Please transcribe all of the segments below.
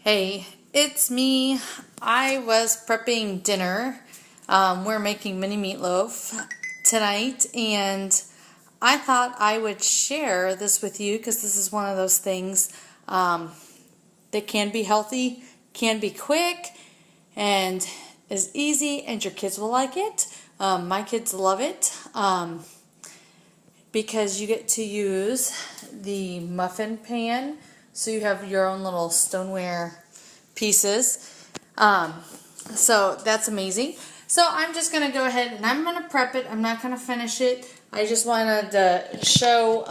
Hey, it's me. I was prepping dinner. We're making mini meatloaf tonight, and I thought I would share this with you because this is one of those things that can be healthy, can be quick, and is easy, and your kids will like it. My kids love it because you get to use the muffin pan. So you have your own little stoneware pieces. So that's amazing. So I'm just going to go ahead and I'm going to prep it. I'm not going to finish it. I just wanted to show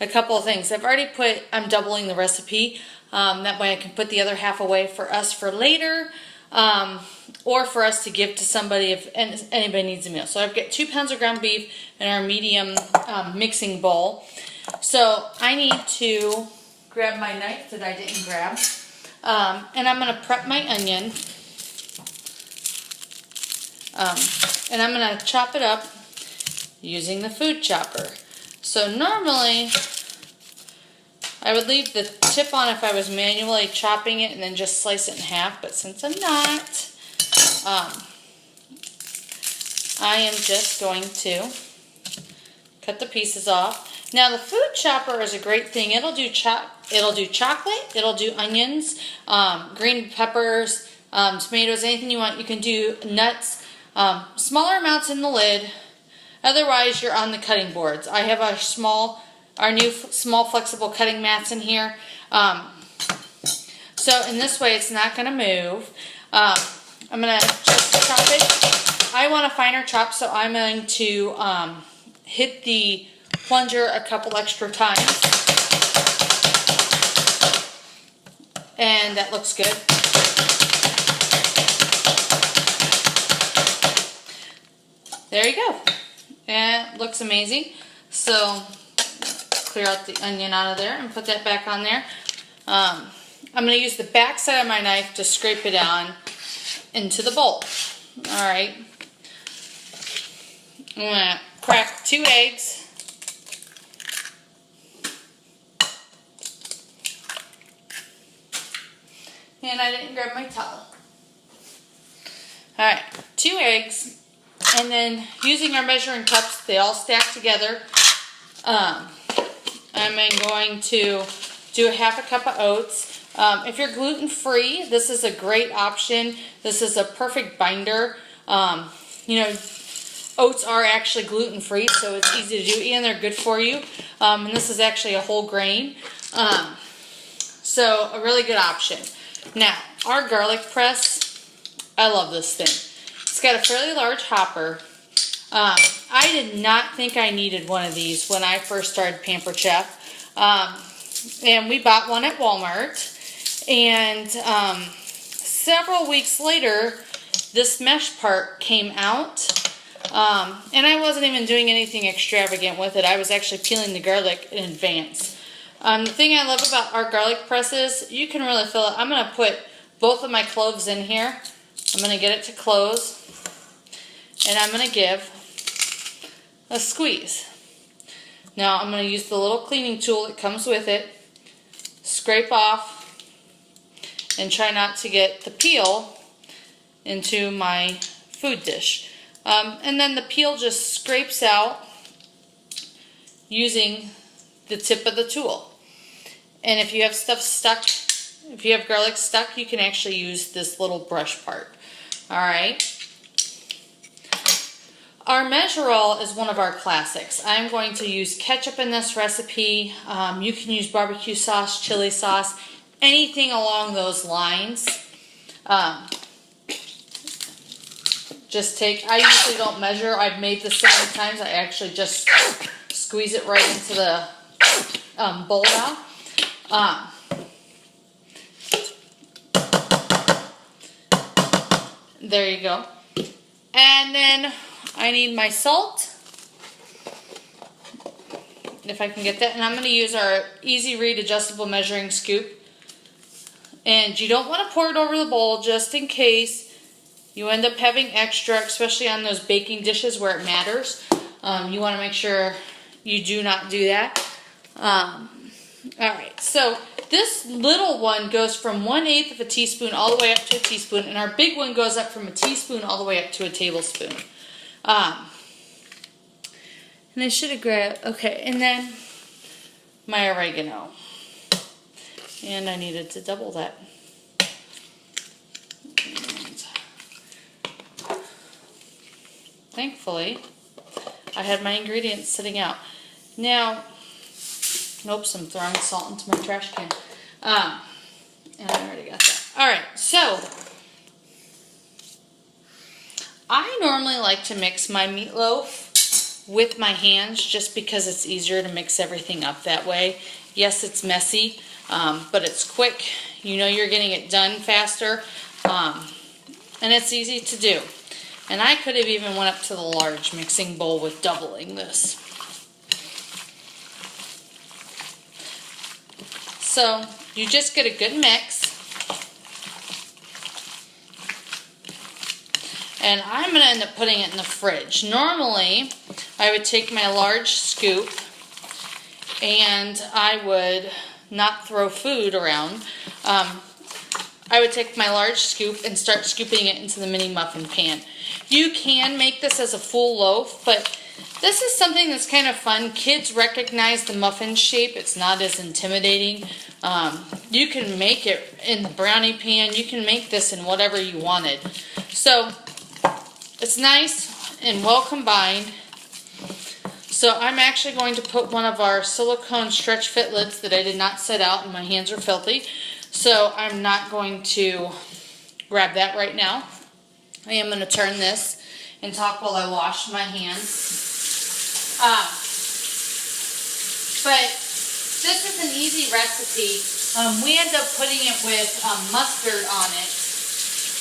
a couple of things. I'm doubling the recipe. That way I can put the other half away for us for later. Or for us to give to somebody if anybody needs a meal. So I've got 2 pounds of ground beef in our medium mixing bowl. So I need to grab my knife that I didn't grab. And I'm going to prep my onion. And I'm going to chop it up using the food chopper. So normally I would leave the tip on if I was manually chopping it and then just slice it in half. But since I'm not, I am just going to cut the pieces off. Now the food chopper is a great thing. It'll do chocolate, it'll do onions, green peppers, tomatoes, anything you want. You can do nuts, smaller amounts in the lid. Otherwise, you're on the cutting boards. I have our new small flexible cutting mats in here. So in this way, it's not going to move. I'm going to just chop it. I want a finer chop, so I'm going to hit the plunger a couple extra times. And that looks good. There you go. And it looks amazing. So clear out the onion out of there and put that back on there. I'm going to use the back side of my knife to scrape it on into the bowl. Alright. I'm going to crack 2 eggs. And I didn't grab my towel. Alright, 2 eggs. And then using our measuring cups, they all stack together. I'm going to do a half a cup of oats. If you're gluten-free, this is a great option. This is a perfect binder. You know, oats are actually gluten-free, so it's easy to do, and they're good for you. And this is actually a whole grain. So a really good option. Now, our garlic press, I love this thing. It's got a fairly large hopper. I did not think I needed one of these when I first started Pampered Chef. And we bought one at Walmart. And several weeks later, this mesh part came out. And I wasn't even doing anything extravagant with it. I was actually peeling the garlic in advance. The thing I love about our garlic press is you can really fill it. I'm going to put both of my cloves in here. I'm going to get it to close. And I'm going to give a squeeze. Now I'm going to use the little cleaning tool that comes with it. Scrape off and try not to get the peel into my food dish. And then the peel just scrapes out using the tip of the tool. And if you have stuff stuck, if you have garlic stuck, you can actually use this little brush part. Alright. Our measure-all is one of our classics. I'm going to use ketchup in this recipe. You can use barbecue sauce, chili sauce, anything along those lines. I usually don't measure. I've made this so many times, I actually just squeeze it right into the bowl now. There you go. And then I need my salt, if I can get that. And I'm going to use our Easy Read adjustable measuring scoop. And you don't want to pour it over the bowl just in case you end up having extra, especially on those baking dishes where it matters. You want to make sure you do not do that. Alright, so this little one goes from 1/8 of a teaspoon all the way up to a teaspoon, and our big one goes up from a teaspoon all the way up to a tablespoon. And I should have grabbed, okay, and then my oregano. And I needed to double that. And thankfully, I had my ingredients sitting out. Now, oops, I'm throwing salt into my trash can. And I already got that. Alright, so I normally like to mix my meatloaf with my hands just because it's easier to mix everything up that way. Yes, it's messy, but it's quick. You know you're getting it done faster, and it's easy to do. And I could have even went up to the large mixing bowl with doubling this. So you just get a good mix. And I'm going to end up putting it in the fridge. Normally, I would take my large scoop and I would not throw food around. I would take my large scoop and start scooping it into the mini muffin pan. You can make this as a full loaf, but this is something that's kind of fun. Kids recognize the muffin shape. It's not as intimidating. You can make it in the brownie pan. You can make this in whatever you wanted. So it's nice and well combined. So I'm actually going to put one of our silicone stretch fit lids that I did not set out and my hands are filthy. So I'm not going to grab that right now. I am going to turn this and talk while I wash my hands. But this is an easy recipe. We end up putting it with mustard on it.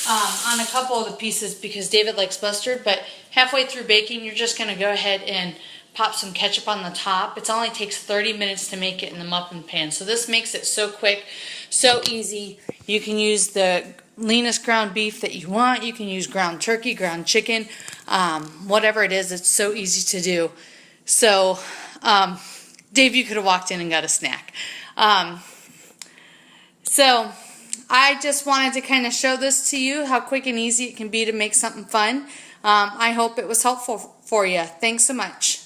On a couple of the pieces because David likes mustard, but halfway through baking you're just going to go ahead and pop some ketchup on the top. It only takes 30 minutes to make it in the muffin pan. So this makes it so quick, so easy. You can use the leanest ground beef that you want. You can use ground turkey, ground chicken, whatever it is. It's so easy to do. So Dave, you could have walked in and got a snack. So I just wanted to kind of show this to you, how quick and easy it can be to make something fun. I hope it was helpful for you. Thanks so much.